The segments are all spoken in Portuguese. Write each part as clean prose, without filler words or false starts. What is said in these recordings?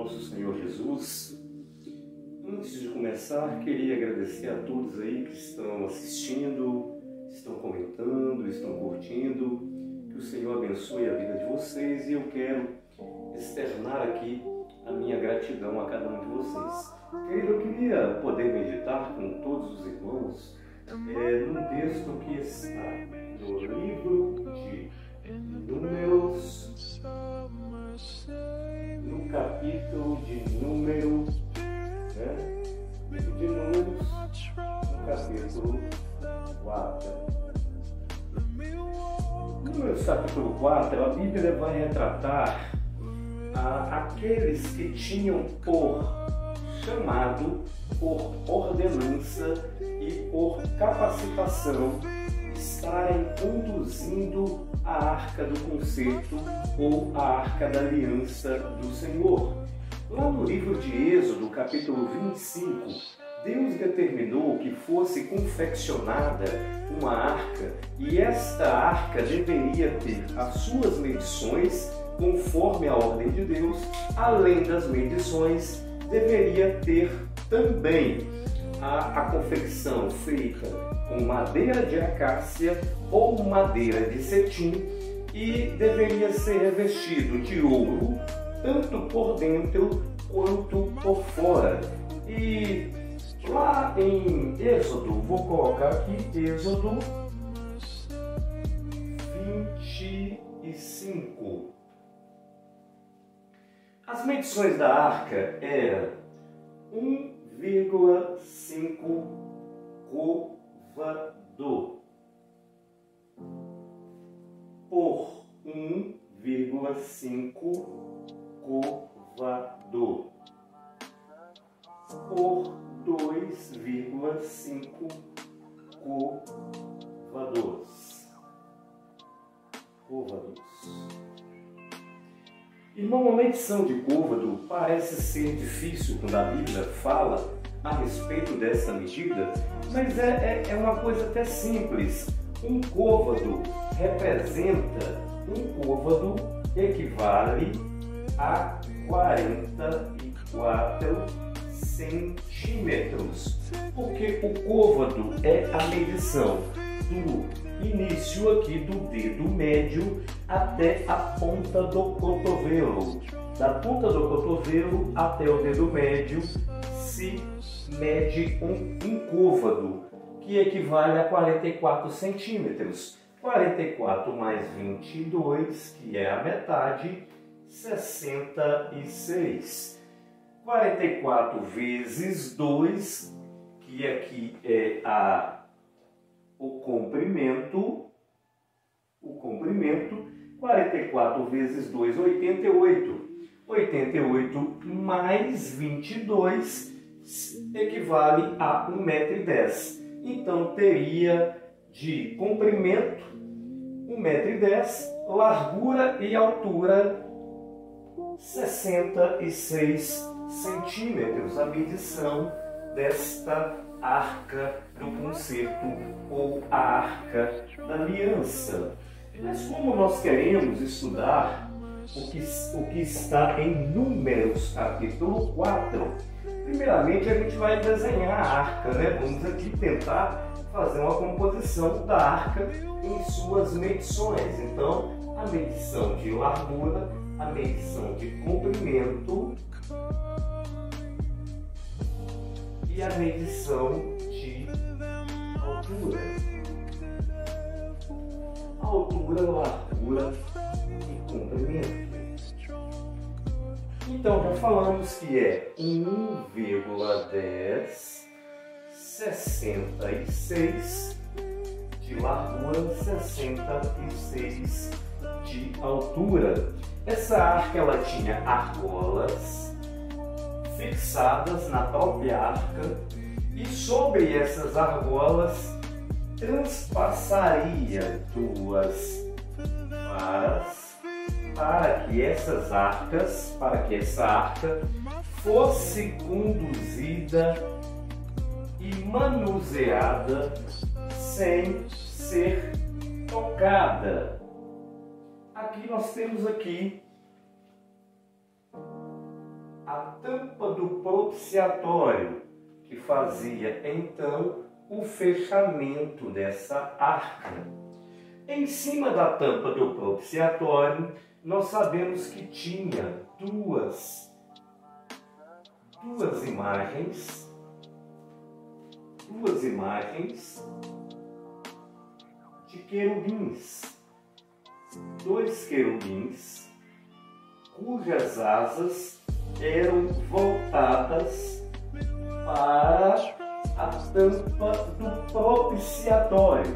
nosso Senhor Jesus. Antes de começar, queria agradecer a todos aí que estão assistindo, estão comentando, estão curtindo. Que o Senhor abençoe a vida de vocês e eu quero externar aqui a minha gratidão a cada um de vocês. Querido, eu queria poder meditar com todos os irmãos num texto que está no livro de Números, no capítulo de Números, no capítulo 4. Números capítulo 4, a Bíblia vai retratar aqueles que tinham por chamado, por ordenança e por capacitação estarem conduzindo a Arca do Concerto ou a Arca da Aliança do Senhor. Lá no livro de Êxodo, capítulo 25, Deus determinou que fosse confeccionada uma arca e esta arca deveria ter as suas medições conforme a ordem de Deus. Além das medições, deveria ter também a confecção feita com madeira de acácia ou madeira de cetim e deveria ser revestido de ouro, tanto por dentro quanto por fora. E lá em Êxodo, vou colocar aqui Êxodo 25. As medições da arca eram 1,5 côvado por 1,5 côvado por 2,5 côvados. Irmão, a medição de côvado parece ser difícil quando a Bíblia fala a respeito dessa medida, mas é uma coisa até simples. Um côvado equivale a 44 centímetros, porque o côvado é a medição do início aqui do dedo médio até a ponta do cotovelo. Da ponta do cotovelo até o dedo médio se mede um côvado, que equivale a 44 centímetros. 44 mais 22, que é a metade, 66. 44 vezes 2, que aqui é o comprimento, 44 vezes 2, 88. 88 mais 22 equivale a 1,10 m. Então, teria de comprimento 1,10 m, largura e altura 66 centímetros, a medição desta Arca do Concerto ou a Arca da Aliança. Mas como nós queremos estudar o que está em Números capítulo 4, primeiramente a gente vai desenhar a arca, Vamos aqui tentar fazer uma composição da arca em suas medições. Então, a medição de largura, a medição de comprimento e a medição de altura. Altura, largura e comprimento. Então, já falamos que é 1,10, 66 de largura, 66 de altura. Essa arca ela tinha argolas fixadas na própria arca e sobre essas argolas transpassaria duas varas para que essa arca fosse conduzida e manuseada sem ser tocada. Aqui nós temos aqui a tampa do propiciatório, que fazia então o fechamento dessa arca. Em cima da tampa do propiciatório, nós sabemos que tinha duas imagens de querubins, dois querubins, cujas asas eram voltadas para a tampa do propiciatório,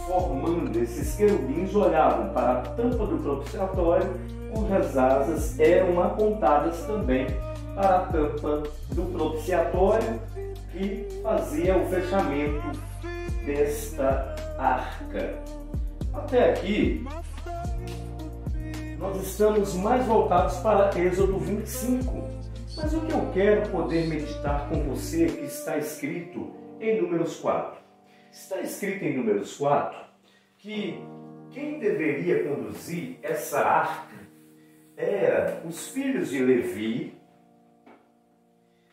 formando esses querubins olhavam para a tampa do propiciatório, cujas asas eram apontadas também para a tampa do propiciatório, que fazia o fechamento desta arca. Até aqui, nós estamos mais voltados para Êxodo 25. Mas o que eu quero poder meditar com você que está escrito em Números 4? Está escrito em Números 4 que quem deveria conduzir essa arca era os filhos de Levi,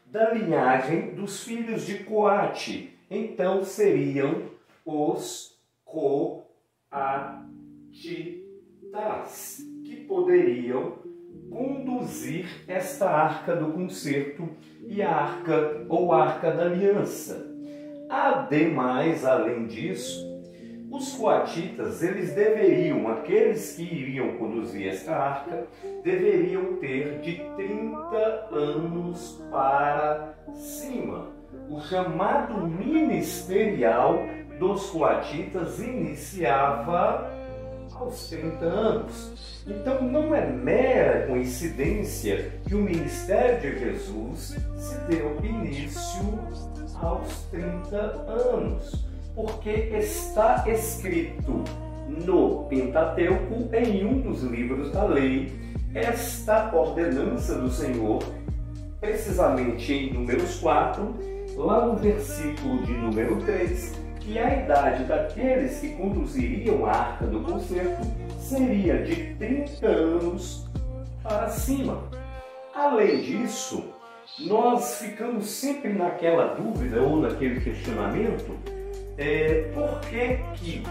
da linhagem dos filhos de Coate. Então seriam os coatitas, que poderiam conduzir esta arca do concerto e a arca ou arca da aliança. Ademais, além disso, os coatitas, eles deveriam, aqueles que iriam conduzir esta arca, deveriam ter de 30 anos para cima. O chamado ministerial dos coatitas iniciava aos 30 anos. Então não é mera coincidência que o ministério de Jesus se deu início aos 30 anos, porque está escrito no Pentateuco, em um dos livros da lei, esta ordenança do Senhor, precisamente em Números 4, lá no versículo de número 3, que a idade daqueles que conduziriam a arca do concerto seria de 30 anos para cima. Além disso, nós ficamos sempre naquela dúvida ou naquele questionamento, por que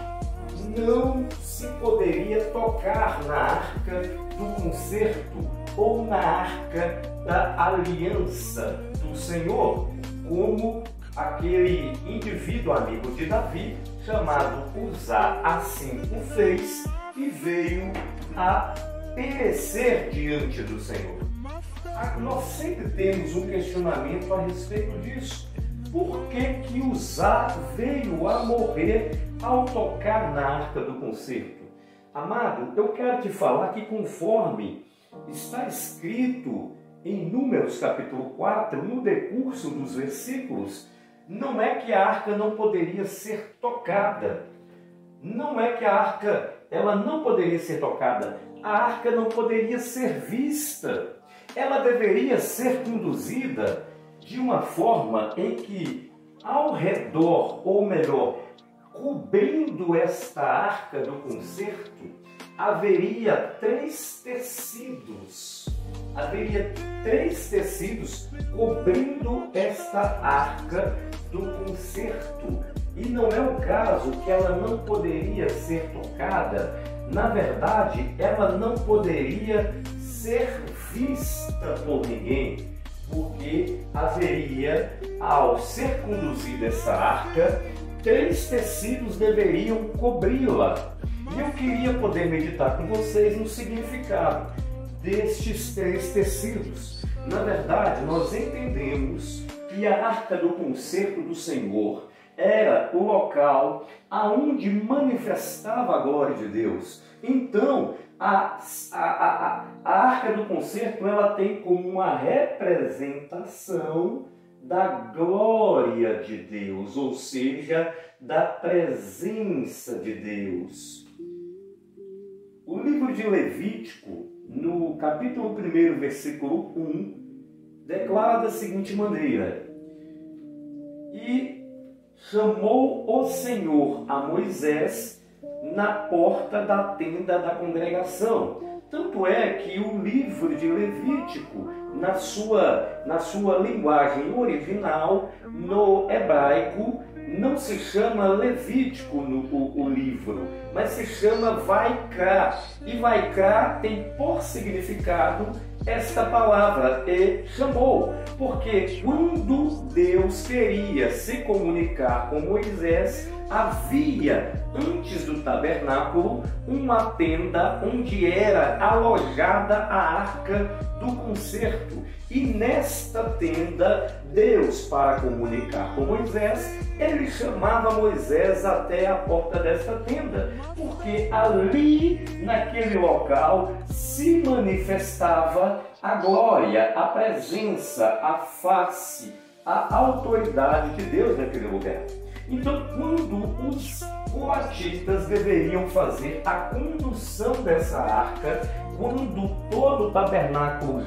não se poderia tocar na arca do concerto ou na arca da aliança do Senhor, como aquele indivíduo amigo de Davi, chamado Uzá, assim o fez e veio a perecer diante do Senhor. Nós sempre temos um questionamento a respeito disso. Por que Uzá veio a morrer ao tocar na arca do concerto? Amado, eu quero te falar que conforme está escrito em Números capítulo 4, no decurso dos versículos, não é que a arca não poderia ser tocada. Não é que a arca ela não poderia ser tocada. A arca não poderia ser vista. Ela deveria ser conduzida de uma forma em que, ao redor, ou melhor, cobrindo esta arca do concerto, haveria três tecidos. Haveria três tecidos cobrindo esta arca do concerto. E não é o caso que ela não poderia ser tocada. Na verdade, ela não poderia ser vista por ninguém, porque haveria, ao ser conduzida essa arca, três tecidos deveriam cobri-la. E eu queria poder meditar com vocês no significado destes três tecidos. Na verdade, nós entendemos que a arca do concerto do Senhor era o local aonde manifestava a glória de Deus. Então, a arca do concerto ela tem como uma representação da glória de Deus, ou seja, da presença de Deus. O livro de Levítico, no capítulo 1, versículo 1, declara da seguinte maneira: E chamou o Senhor a Moisés na porta da tenda da congregação, Tanto é que o livro de Levítico, na sua linguagem original, no hebraico, não se chama Levítico o livro, mas se chama Vaikra. E Vaikra tem por significado esta palavra, e chamou, porque quando Deus queria se comunicar com Moisés, havia, antes do tabernáculo, uma tenda onde era alojada a arca do concerto. E nesta tenda, Deus, para comunicar com Moisés, ele chamava Moisés até a porta desta tenda, porque ali, naquele local, se manifestava a glória, a presença, a face, a autoridade de Deus naquele lugar. Então, quando os coatitas deveriam fazer a condução dessa arca, quando todo o tabernáculo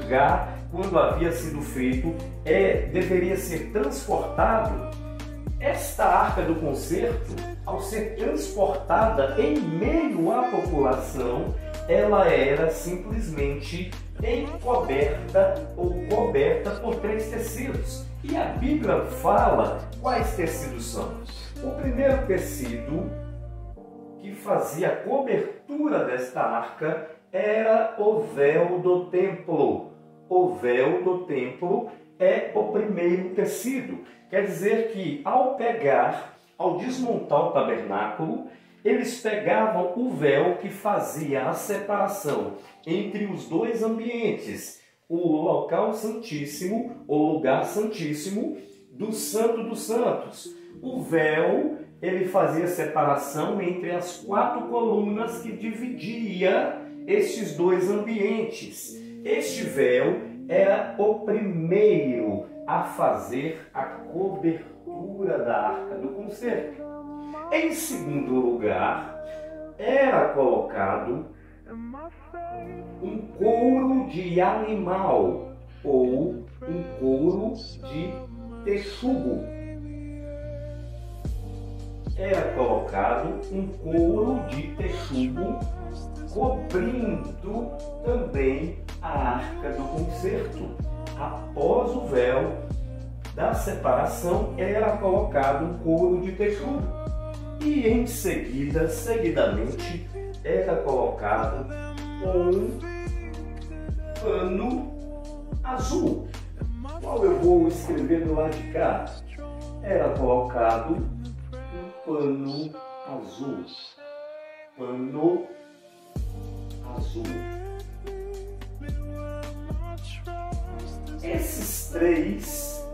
quando havia sido feito, deveria ser transportado, esta arca do concerto, ao ser transportada em meio à população, ela era simplesmente encoberta ou coberta por 3 tecidos. E a Bíblia fala quais tecidos são. O primeiro tecido que fazia a cobertura desta arca era o véu do templo. O véu do templo é o primeiro tecido. Quer dizer que ao desmontar o tabernáculo, eles pegavam o véu que fazia a separação entre os 2 ambientes, o local santíssimo, o lugar santíssimo, do Santo dos Santos. O véu, ele fazia separação entre as 4 colunas que dividia estes 2 ambientes. Este véu era o primeiro a fazer a cobertura da arca do concerto. Em segundo lugar, era colocado um couro de animal ou um couro de texugo. Era colocado um couro de texugo cobrindo também a arca do concerto. Após o véu da separação, era colocado um couro de texugo. E em seguida, seguidamente, era colocado um pano azul, qual eu vou escrever do lado de cá. Era colocado um pano azul. Pano azul. Esses 3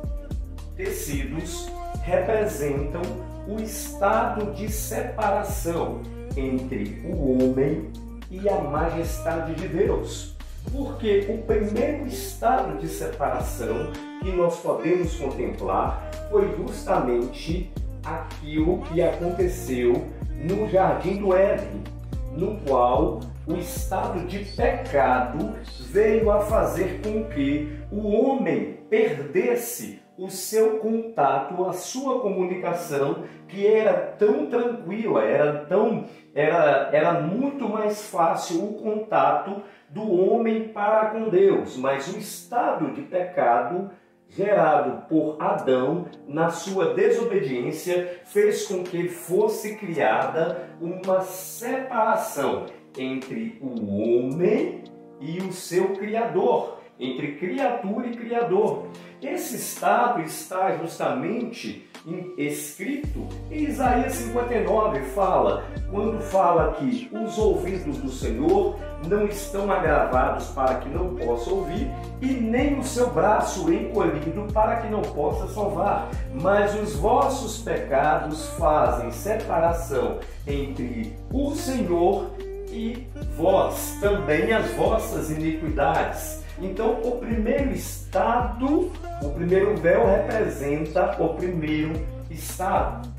tecidos representam o estado de separação entre o homem e a majestade de Deus. Porque o primeiro estado de separação que nós podemos contemplar foi justamente aquilo que aconteceu no Jardim do Éden, no qual o estado de pecado veio a fazer com que o homem perdesse o seu contato, a sua comunicação, que era tão tranquila, era muito mais fácil o contato do homem para com Deus. Mas o estado de pecado gerado por Adão na sua desobediência fez com que fosse criada uma separação entre o homem e o seu Criador, entre criatura e Criador. Esse estado está justamente escrito em Isaías 59, quando fala que os ouvidos do Senhor não estão agravados para que não possa ouvir, e nem o seu braço encolhido para que não possa salvar. Mas os vossos pecados fazem separação entre o Senhor e vós, também as vossas iniquidades. Então, o primeiro estado, o primeiro véu representa o primeiro estado.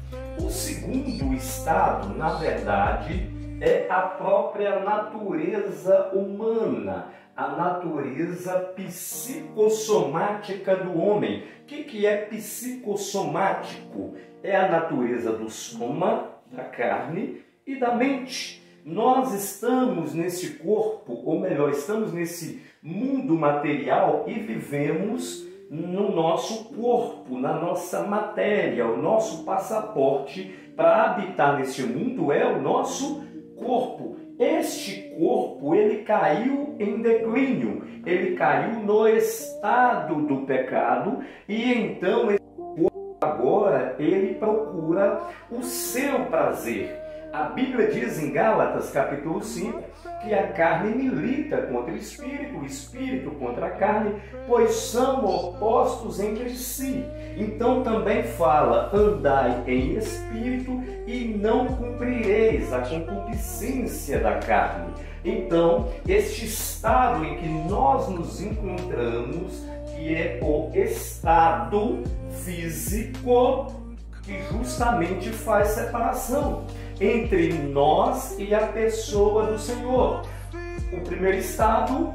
O segundo estado, na verdade, é a própria natureza humana, a natureza psicossomática do homem. O que é psicossomático? É a natureza do soma, da carne e da mente. Nós estamos nesse corpo, ou melhor, estamos nesse mundo material e vivemos no nosso corpo, na nossa matéria. O nosso passaporte para habitar neste mundo é o nosso corpo. Este corpo, ele caiu em declínio, ele caiu no estado do pecado e então agora ele procura o seu prazer. A Bíblia diz em Gálatas capítulo 5 que a carne milita contra o espírito contra a carne, pois são opostos entre si. Então também fala, andai em espírito e não cumprireis a concupiscência da carne. Então, este estado em que nós nos encontramos, que é o estado físico, que justamente faz separação entre nós e a pessoa do Senhor. O primeiro estado,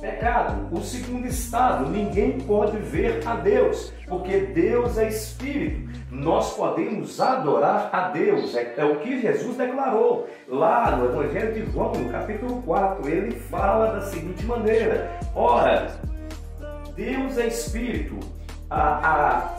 pecado. O segundo estado, ninguém pode ver a Deus, porque Deus é Espírito. Nós podemos adorar a Deus, é o que Jesus declarou lá no Evangelho de João, no capítulo 4. Ele fala da seguinte maneira: ora, Deus é Espírito.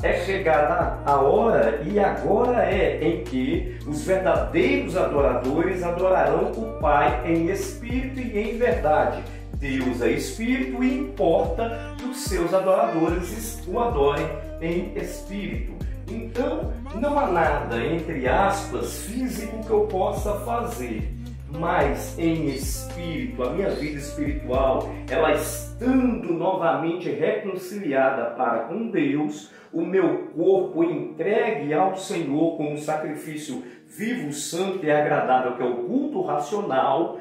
É chegada a hora, e agora é, em que os verdadeiros adoradores adorarão o Pai em espírito e em verdade. Deus é espírito e importa que os seus adoradores o adorem em espírito. Então, não há nada, entre aspas, físico que eu possa fazer, mas em espírito, a minha vida espiritual, ela estando novamente reconciliada para com Deus, o meu corpo entregue ao Senhor como um sacrifício vivo, santo e agradável, que é o culto racional,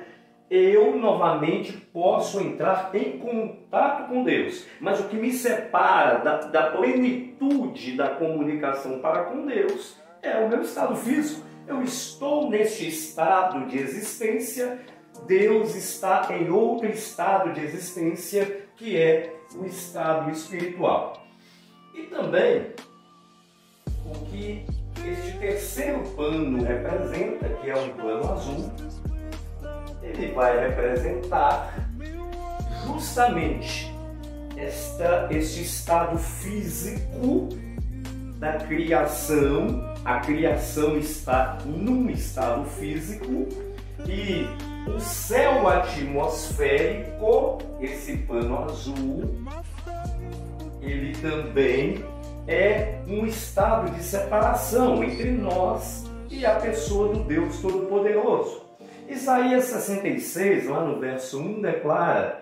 eu novamente posso entrar em contato com Deus. Mas o que me separa da plenitude da comunicação para com Deus é o meu estado físico. Eu estou neste estado de existência, Deus está em outro estado de existência, que é o estado espiritual. E também, o que este terceiro pano representa, que é um pano azul, ele vai representar justamente este estado físico da criação. A criação está num estado físico e o céu atmosférico, esse pano azul, ele também é um estado de separação entre nós e a pessoa do Deus Todo-Poderoso. Isaías 66, lá no verso 1, declara: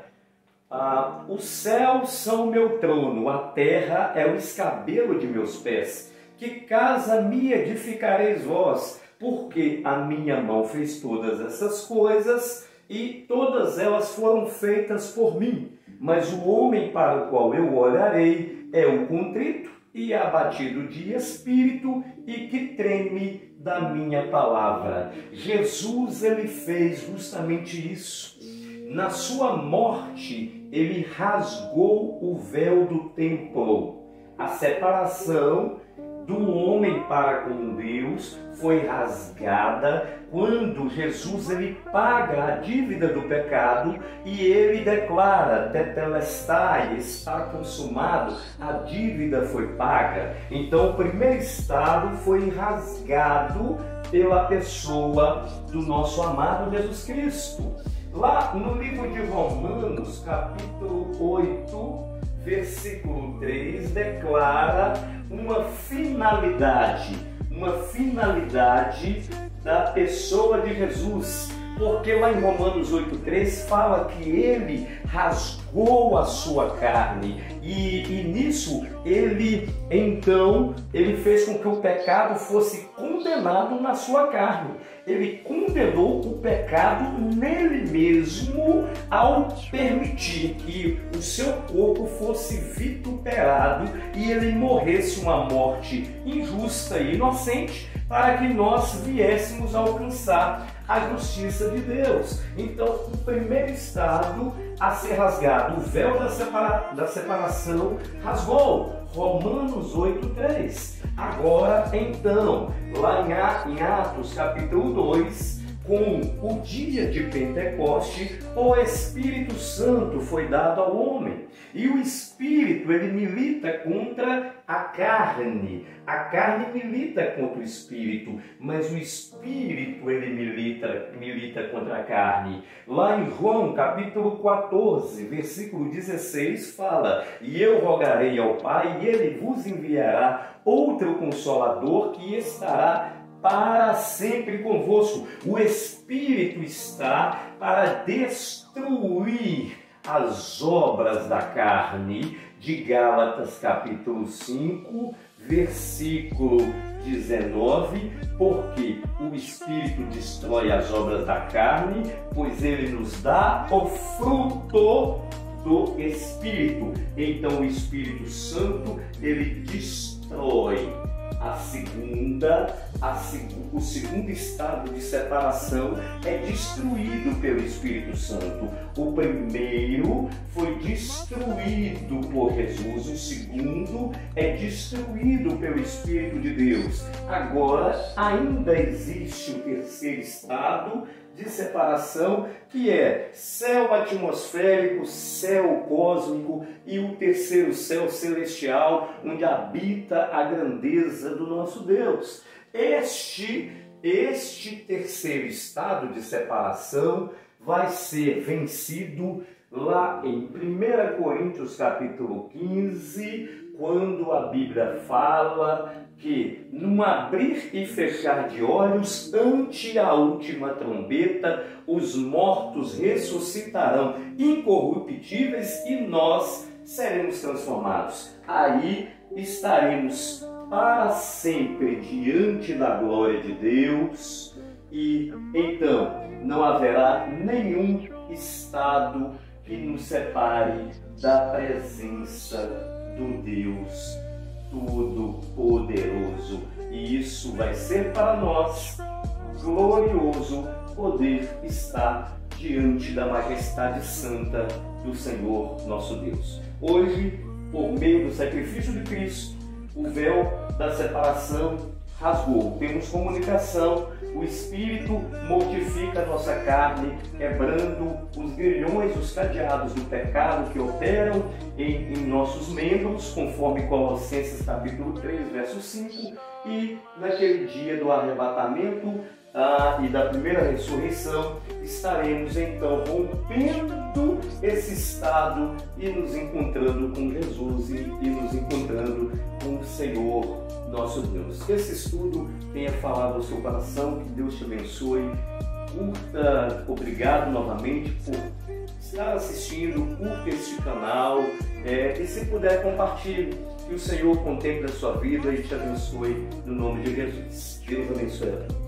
os céus são meu trono, a terra é o escabelo de meus pés. Que casa me edificareis vós? Porque a minha mão fez todas essas coisas e todas elas foram feitas por mim. Mas o homem para o qual eu olharei é o contrito e abatido de espírito e que treme da minha palavra. Jesus, ele fez justamente isso. Na sua morte, ele rasgou o véu do templo. A separação do homem para com Deus foi rasgada quando Jesus ele paga a dívida do pecado e ele declara: tetelestai, está consumado, a dívida foi paga. Então o primeiro estado foi rasgado pela pessoa do nosso amado Jesus Cristo. Lá no livro de Romanos, capítulo 8, versículo 3, declara uma finalidade da pessoa de Jesus, porque lá em Romanos 8,3 fala que ele rasgou a sua carne e nisso ele fez com que o pecado fosse condenado na sua carne. Ele condenou o pecado nele mesmo ao permitir que o seu corpo fosse vituperado e ele morresse uma morte injusta e inocente para que nós viéssemos a alcançar a justiça de Deus. Então, o primeiro estado a ser rasgado, o véu da separação rasgou. Romanos 8,3. Agora, então, lá em Atos capítulo 2, com o dia de Pentecoste, o Espírito Santo foi dado ao homem. E o Espírito, ele milita contra a carne. A carne milita contra o Espírito, mas o Espírito, ele milita contra a carne. Lá em João, capítulo 14, versículo 16, fala: e eu rogarei ao Pai, e ele vos enviará outro Consolador que estará para sempre convosco. O Espírito está para destruir as obras da carne, de Gálatas capítulo 5, versículo 19, porque o Espírito destrói as obras da carne, pois ele nos dá o fruto do Espírito. Então o Espírito Santo, ele destrói o segundo estado de separação é destruído pelo Espírito Santo. O primeiro foi destruído por Jesus, o segundo é destruído pelo Espírito de Deus. Agora ainda existe o terceiro estado de separação, que é céu atmosférico, céu cósmico e o terceiro céu celestial, onde habita a grandeza do nosso Deus. Este terceiro estado de separação vai ser vencido lá em 1 Coríntios capítulo 15, quando a Bíblia fala que num abrir e fechar de olhos, ante a última trombeta, os mortos ressuscitarão incorruptíveis e nós seremos transformados. Aí estaremos para sempre diante da glória de Deus e então não haverá nenhum estado que nos separe da presença do Deus Todo-Poderoso. E isso vai ser para nós glorioso poder estar diante da majestade santa do Senhor nosso Deus. Hoje, por meio do sacrifício de Cristo, o véu da separação rasgou. Temos comunicação, o Espírito mortifica a nossa carne, quebrando os grilhões, os cadeados do pecado que operam em nossos membros, conforme Colossenses capítulo 3, verso 5, e naquele dia do arrebatamento e da primeira ressurreição, estaremos então rompendo esse estado e nos encontrando com Jesus e nos encontrando com o Senhor nosso Deus. Que esse estudo tenha falado ao seu coração, que Deus te abençoe. Curta, obrigado novamente por estar assistindo, curta este canal e se puder compartilhe, que o Senhor contemple a sua vida e te abençoe no nome de Jesus. Deus abençoe a todos.